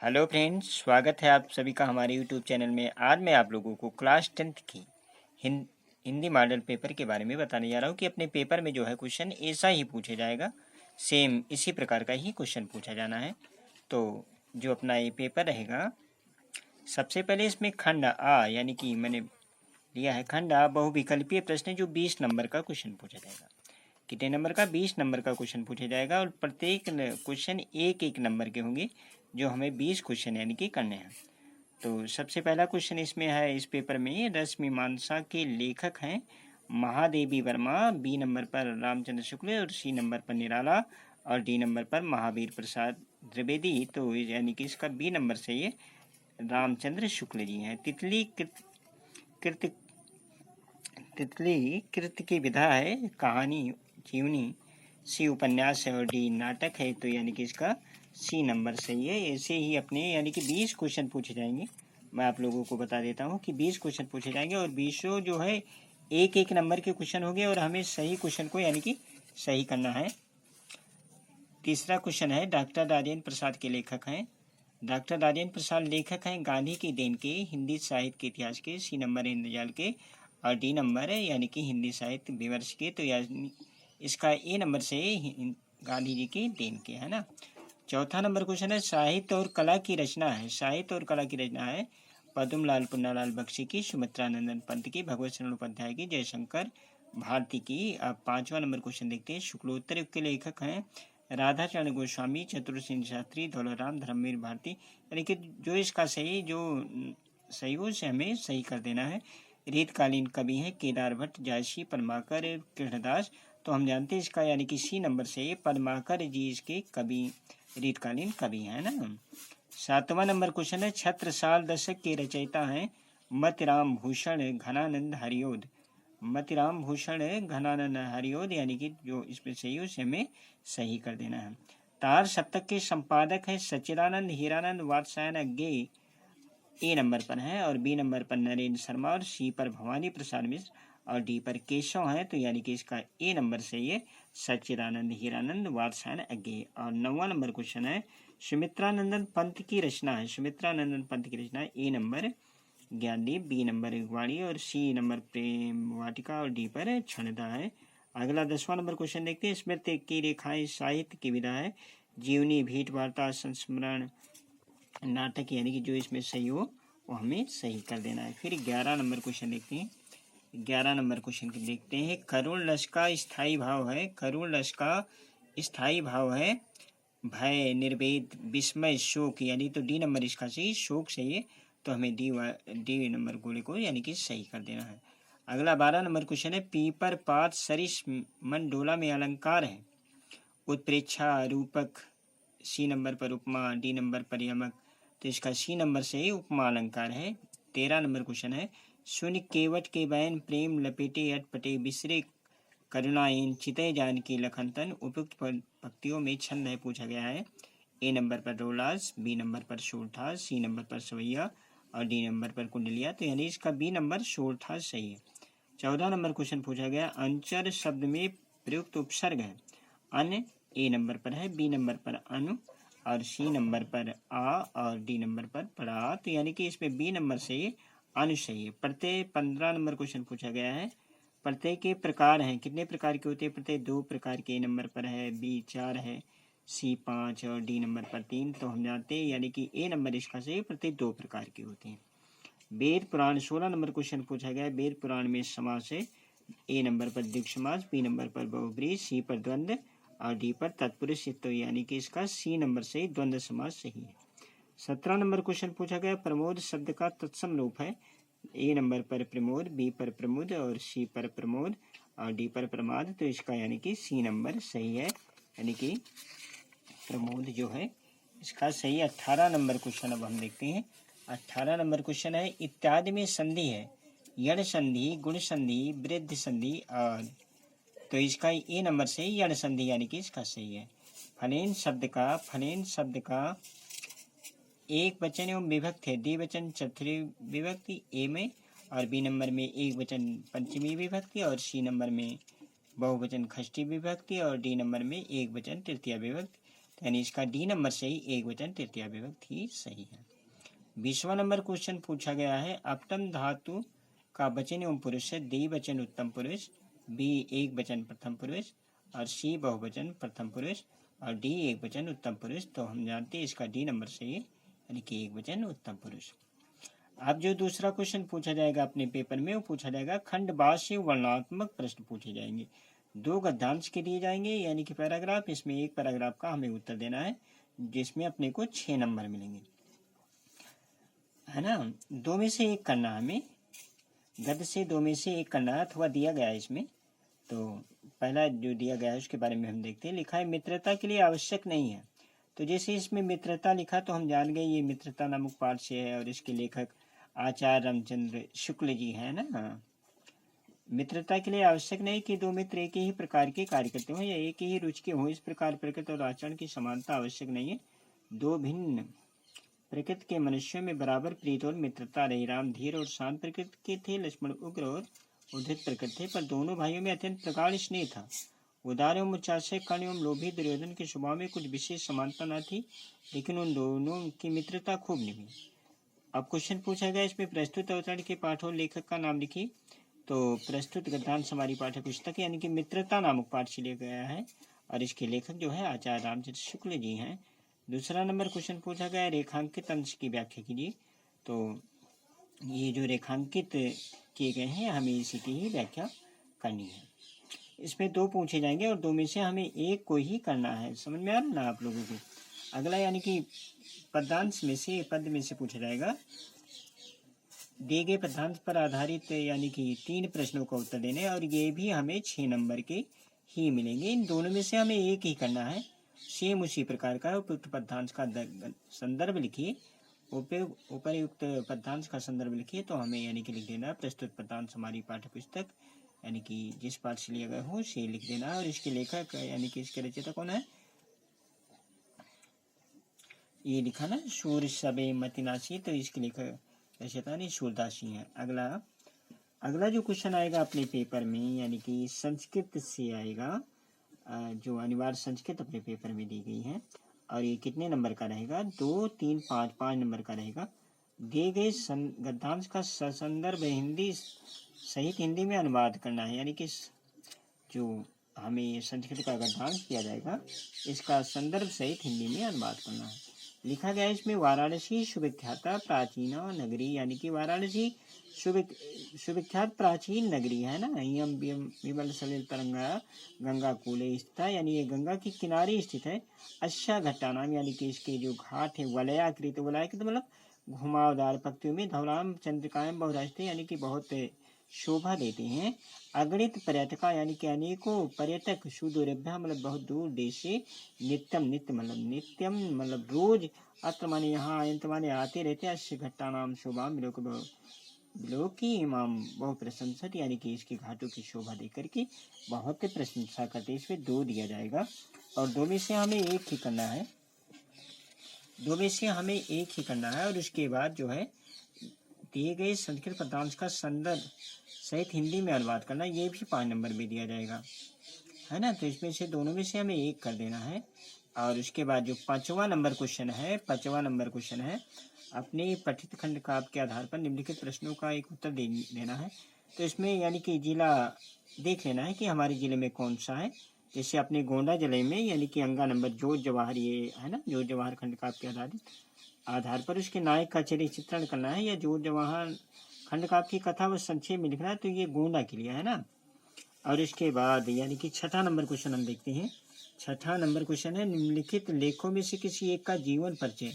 Hello friends, स्वागत है आप सभी का हमारे यूट्यूब चैनल में। आज मैं आप लोगों को क्लास 10th की हिंदी मॉडल पेपर के बारे में बताने जा रहा हूँ कि अपने पेपर में जो है क्वेश्चन ऐसा ही पूछा जाएगा, सेम इसी प्रकार का ही क्वेश्चन पूछा जाना है। तो जो अपना ये पेपर रहेगा, सबसे पहले इसमें खंड आ यानी कि मैंने लिया है खंड आ बहुविकल्पीय प्रश्न, जो 20 नंबर का क्वेश्चन पूछा जाएगा। कितने नंबर का? 20 नंबर का क्वेश्चन पूछा जाएगा और प्रत्येक क्वेश्चन एक एक नंबर के होंगे, जो हमें 20 क्वेश्चन यानी कि करने हैं। तो सबसे पहला क्वेश्चन इसमें है, इस पेपर में रश्मिमांसा के लेखक हैं महादेवी वर्मा, बी नंबर पर रामचंद्र शुक्ल और सी नंबर पर निराला और डी नंबर पर महावीर प्रसाद द्विवेदी। तो यानी कि इसका बी नंबर से ये रामचंद्र शुक्ल जी हैं। कृत तितली कृत की विधा है, कहानी जीवनी, सी उपन्यास है और डी नाटक है। तो यानी कि इसका सी नंबर सही है। ऐसे ही अपने यानी कि 20 क्वेश्चन पूछे जाएंगे। मैं आप लोगों को बता देता हूँ कि 20 क्वेश्चन पूछे जाएंगे और 20 जो है एक एक नंबर के क्वेश्चन होंगे और हमें सही क्वेश्चन को यानी कि सही करना है। तीसरा क्वेश्चन है, डॉक्टर राजेंद्र प्रसाद के लेखक हैं। डॉक्टर राजेंद्र प्रसाद लेखक हैं गांधी की देन के, हिंदी साहित्य के इतिहास के, सी नंबर इंद्रजाल के और डी नंबर है यानी कि हिंदी साहित्य विमर्श के। तो यानी इसका ए नंबर से गांधी जी की देन के, है ना। चौथा नंबर क्वेश्चन है, साहित्य और कला की रचना है। साहित्य और कला की रचना है पद्मलाल पुन्नालाल बख्शी की, सुमित्रानंदन पंत की, भगवत शरण उपाध्याय की, जयशंकर भारती की। अब पांचवा नंबर क्वेश्चन देखते हैं, शुक्लोत्तर युग के लेखक हैं राधाचरण गोस्वामी, चतुर्सेन शास्त्री, धौलाराम धर्मवीर भारती। यानी कि जो इसका सही हो उसे हमें सही कर देना है। रीतकालीन कवि हैं केदार भट्ट, जायसी, पद्माकर, कृष्णदास। तो हम जानते हैं इसका यानी कि सी नंबर से पद्माकर जी इसके कवि, रीतकालीन कवि है ना। सातवां नंबर क्वेश्चन है, छत्रसाल दशक के रचयिता हैं मतिराम भूषण घनानंद हरिओद। मतिराम भूषण घनानंद हरिओद यानी कि जो इसमें सही है उसे हमें सही कर देना है। तार सप्तक के संपादक है सच्चिदानंद हीरानंद वात्स्यायन अज्ञे, ए नंबर पर है और बी नंबर पर नरेंद्र शर्मा और सी पर भवानी प्रसाद मिश्र और डी पर केशव है। तो यानी कि इसका ए नंबर से ये सच्चिदानंद हीरानंद वात्स्यायन अज्ञे। और 9वां नंबर क्वेश्चन है, सुमित्रानंदन पंत की रचना है। सुमित्रानंदन पंत की रचना ए नंबर ज्ञानदीप, बी नंबर वाणी और सी नंबर प्रेम वाटिका और डी पर क्षणदा है। अगला 10वां नंबर क्वेश्चन देखते हैं, स्मृति की रेखाएं साहित्य की विधा है जीवनी, भेंट वार्ता, संस्मरण, नाटक। यानी कि जो इसमें सही हो वो हमें सही कर देना है। फिर 11 नंबर क्वेश्चन देखते हैं। 11 नंबर क्वेश्चन को देखते हैं, करुण रस का स्थायी भाव है। करुण रस का स्थायी भाव है भय, निर्वेद, विस्मय, शोक। यानी तो डी नंबर इसका सही, शोक सही है। तो हमें डी नंबर गोले को यानी कि सही कर देना है। अगला 12 नंबर क्वेश्चन है, पीपर पात सरिस मंडोला में अलंकार है उत्प्रेक्षा, रूपक, सी नंबर पर उपमा, डी नंबर पर यमक। तो इसका सी नंबर से ही उपमा अलंकार है। 13 नंबर क्वेश्चन है, शून्य केवट के बैन प्रेम लपेटे अटपटे बिसरे करुणाएं चितय जान की लखनतन। उपयुक्त पंक्तियों में छंद है पूछा गया है। ए नंबर पर रोलास, बी नंबर पर शोरठास, सी नंबर पर सवैया और डी नंबर पर कुंडलिया। तो यानी इसका बी नंबर शोरठास सही है। 14 नंबर क्वेश्चन पूछा गया, अंचर शब्द में प्रयुक्त उपसर्ग है अन, ए नंबर पर है, बी नंबर पर अनु और सी नंबर पर आ और डी नंबर पर पड़ा। तो यानी कि इसमें बी नंबर से अनु सही है। प्रत्यय 15 नंबर क्वेश्चन पूछा गया है, प्रत्यय के प्रकार हैं, कितने प्रकार के होते हैं प्रत्यय? 2 प्रकार के, ए नंबर पर है, बी 4 है, सी 5 और डी नंबर पर 3। तो हम जानते हैं यानी कि ए नंबर इसका सही, प्रत्यय 2 प्रकार के होते हैं। वेद पुराण 16 नंबर क्वेश्चन पूछा गया है, वेद पुराण में समास है, ए नंबर पर द्विगु समास, बी नंबर पर बहुब्रीहि, सी पर द्वंद्व और डी पर तत्पुरुष। तो यानी कि इसका सी नंबर से द्वंद्व समास सही है। 17 नंबर क्वेश्चन पूछा गया, प्रमोद शब्द का तत्सम रूप है, ए नंबर पर प्रमोद, बी पर प्रमुद और सी पर प्रमोद और डी पर प्रमाद। तो इसका यानी कि सी नंबर सही है, यानी कि प्रमोद जो है इसका सही। 18 नंबर क्वेश्चन अब हम देखते हैं। 18 नंबर क्वेश्चन है, इत्यादि में संधि है, यण संधि, गुण संधि, वृद्ध संधि और। तो इसका ए नंबर से यण संधि यानी कि इसका सही है। फलेन शब्द का एक वचन एवं विभक्ति है, द्विवचन चतुर्थी विभक्ति ए में और बी नंबर में एक वचन पंचमी विभक्ति और सी नंबर में बहुवचन षष्ठी विभक्ति और डी नंबर में एक वचन तृतीय विभक्ति। यानी इसका डी नंबर सही, एक वचन तृतीया विभक्ति सही है। 20वां नंबर क्वेश्चन पूछा गया है, अपतम धातु का वचन एवं पुरुष है। द्विवचन उत्तम पुरुष, बी एक वचन प्रथम पुरुष और सी बहुवचन प्रथम पुरुष और डी एक वचन उत्तम पुरुष। तो हम जानते हैं इसका डी नंबर सही है, यानी कि एक वचन उत्तम पुरुष। अब जो दूसरा क्वेश्चन पूछा जाएगा अपने पेपर में, वो पूछा जाएगा खंडवासी वर्णनात्मक प्रश्न पूछे जाएंगे। 2 गद्यांश के दिए जाएंगे, यानी कि पैराग्राफ। इसमें एक पैराग्राफ का हमें उत्तर देना है, जिसमें अपने को 6 नंबर मिलेंगे, है ना। 2 में से एक करना है हमें, गद्य से 2 में से एक करना है, अथवा दिया गया है इसमें। तो पहला जो दिया गया है उसके बारे में हम देखते हैं। लिखा है मित्रता के लिए आवश्यक नहीं है। तो जैसे इसमें मित्रता लिखा तो हम जान गए ये मित्रता नामक पाठ से है और इसके लेखक आचार्य रामचंद्र शुक्ल जी है ना। मित्रता के लिए आवश्यक नहीं कि 2 मित्र एक ही प्रकार के कार्य करते हों या एक ही रुचि के हों। इस प्रकार प्रकृति और आचरण की समानता आवश्यक नहीं है। 2 भिन्न प्रकृति के मनुष्यों में बराबर प्रीत और मित्रता रही। राम धीर और शांत प्रकृति के थे, लक्ष्मण उग्र और उद्धत प्रकृति थे, पर दोनों भाइयों में अत्यंत प्रगाढ़ स्नेह था। उदार एवं उच्चाशय कर्ण एवं लोभी दुर्योधन के स्वभाव में कुछ विशेष समानता न थी, लेकिन उन दोनों की मित्रता खूब निभी। अब क्वेश्चन पूछा गया इसमें प्रस्तुत अवतरण के पाठ और लेखक का नाम लिखिए। तो प्रस्तुत गद्यांश हमारी पाठ्य पुस्तक यानी कि मित्रता नामक पाठ से लिया गया है और इसके लेखक जो है आचार्य रामचंद्र शुक्ल जी हैं। दूसरा नंबर क्वेश्चन पूछा गया रेखांकित अंश की व्याख्या कीजिए। तो ये जो रेखांकित किए गए हैं हमें इसी की ही व्याख्या करनी है। इसमें 2 पूछे जाएंगे और 2 में से हमें एक को ही करना है। समझ में आ रहा ना आप लोगों को। अगला यानी कि पदांश में से पद में से पूछा जाएगा। दिए गए पदांश पर आधारित यानी कि 3 प्रश्नों का उत्तर देने और ये भी हमें 6 नंबर के ही मिलेंगे। इन दोनों में से हमें एक ही करना है। सेम उसी प्रकार का उपयुक्त पदांश का संदर्भ लिखिए। उपयुक्त पदांश का संदर्भ लिखिए। तो हमें यानी कि लिख देना प्रस्तुत पदांश हमारी पाठ्य पुस्तक यानी कि जिस पाठ से लिया गया हो से लिख देना है और इसके लेखक यानी कि इसके रचयिता कौन है, ये लिखा ना सूर्य सबे मतिनाशी। तो इसके लेखक रचयिता नहीं सूरदासी है। अगला जो क्वेश्चन आएगा अपने पेपर में यानी कि संस्कृत से आएगा, जो अनिवार्य संस्कृत अपने पेपर में दी गई है और ये कितने नंबर का रहेगा, 2, 3, 5, 5 नंबर का रहेगा। दिए गए गद्यांश का संदर्भ हिंदी सहित हिंदी में अनुवाद करना है। यानी कि जो हमें संस्कृत का गद्यांश किया जाएगा इसका संदर्भ सहित हिंदी में अनुवाद करना है। लिखा गया है इसमें वाराणसी सुविख्याता प्राचीन नगरी, यानी कि वाराणसी सुविख्यात प्राचीन नगरी है ना। यम विमल सलिल तरंगा गंगा कूले स्थित है, यानी ये गंगा के किनारे स्थित है। अच्छा घट्टा नाम, यानी कि इसके जो घाट है वलयाकृत, वलयाकृत मतलब घुमावदार पक्तियों में, धवलाम चंद्रिकाएं बहुराष्ट्रीय यानी कि बहुत शोभा देते हैं। अगणित पर्यटका यानी कि अनेकों पर्यटक, सुदूरभ्य मतलब बहुत दूर देश से, नित्यम नित्यम मतलब रोज, अत्र माने यहाँ, अयंत माने आते रहते हैं। अश्य घट्टा नाम शोभा लोग की इमाम बहुत प्रशंसत, यानी कि इसके घाटों की शोभा देकर के बहुत प्रशंसा करते। इसमें 2 दिया जाएगा और 2 में से हमें एक ही करना है। 2 में से हमें एक ही करना है और उसके बाद जो है दिए गए संस्कृत पदांश का संदर्भ सहित हिंदी में अनुवाद करना, ये भी 5 नंबर में दिया जाएगा, है ना। तो इसमें से दोनों में से हमें एक कर देना है। और उसके बाद जो 5वां नंबर क्वेश्चन है, अपने पठित खंड काव्य के आधार पर निम्नलिखित प्रश्नों का एक उत्तर देना है। तो इसमें यानी कि जिला देख लेना है कि हमारे जिले में कौन सा है। जैसे अपने गोंडा जिले में यानी कि अंगा नंबर जोत जवाहर, ये है ना, जोत जवाहर खंड काव्य के आधार पर उसके नायक का चरित्र चित्रण करना है या जोत जवाहर खंड काव्य की कथा व संक्षेप में लिखना है। तो ये गोंडा के लिए है ना। और इसके बाद यानी कि 6ठा नंबर क्वेश्चन हम देखते हैं। 6ठा नंबर क्वेश्चन है निम्नलिखित लेखों में से किसी एक का जीवन परिचय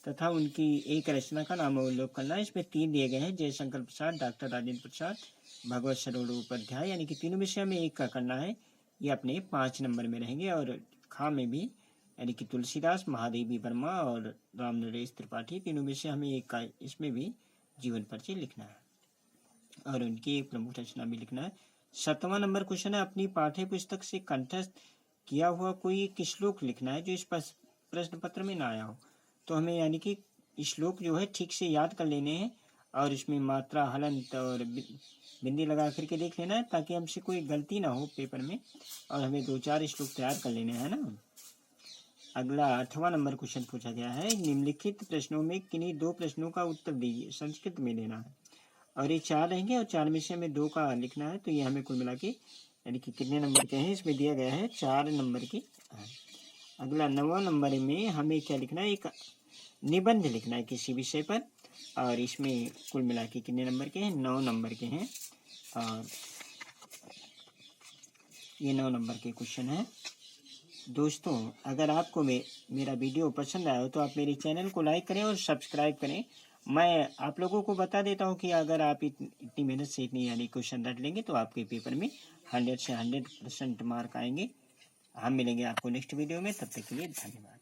तथा उनकी एक रचना का नाम उल्लेख करना है। इसमें 3 दिए गए हैं, जयशंकर प्रसाद, डॉक्टर राजेंद्र प्रसाद, भगवत सरोवर उपाध्याय, यानी कि तीनों में से हमें एक का करना है। ये अपने 5 नंबर में रहेंगे। और खा में भी यानी कि तुलसीदास, महादेवी वर्मा और राम नरेश त्रिपाठी, तीनों में से हमें एक का इसमें भी जीवन परिचय लिखना है और उनकी एक प्रमुख रचना भी लिखना है। 7वां नंबर क्वेश्चन है अपनी पाठ्य पुस्तक से कंठस्थ किया हुआ कोई एक श्लोक लिखना है जो इस प्रश्न पत्र में ना आया हो। तो हमें यानी कि श्लोक जो है ठीक से याद कर लेने हैं और इसमें मात्रा, हलंत और बिंदी लगा करके देख लेना है ताकि हमसे कोई गलती ना हो पेपर में, और हमें 2-4 श्लोक तैयार कर लेने हैं ना। अगला 8वां नंबर क्वेश्चन पूछा गया है, निम्नलिखित प्रश्नों में किन्हीं 2 प्रश्नों का उत्तर दीजिए, संस्कृत में देना है। और ये 4 रहेंगे और 4 में से हमें 2 का लिखना है। तो ये हमें कुल मिला के यानी कि कितने नंबर के हैं, इसमें दिया गया है 4 नंबर के। अगला 9वां नंबर में हमें क्या लिखना है, एक निबंध लिखना है किसी विषय पर, और इसमें कुल मिला के कितने नंबर के हैं, 9 नंबर के हैं। और ये 9 नंबर के क्वेश्चन हैं। दोस्तों, अगर आपको मेरा वीडियो पसंद आया हो तो आप मेरे चैनल को लाइक करें और सब्सक्राइब करें। मैं आप लोगों को बता देता हूं कि अगर आप इतनी मेहनत से इतनी यानी क्वेश्चन रट लेंगे तो आपके पेपर में 100 से 100% मार्क आएंगे। हम मिलेंगे आपको नेक्स्ट वीडियो में, तब तक के लिए धन्यवाद।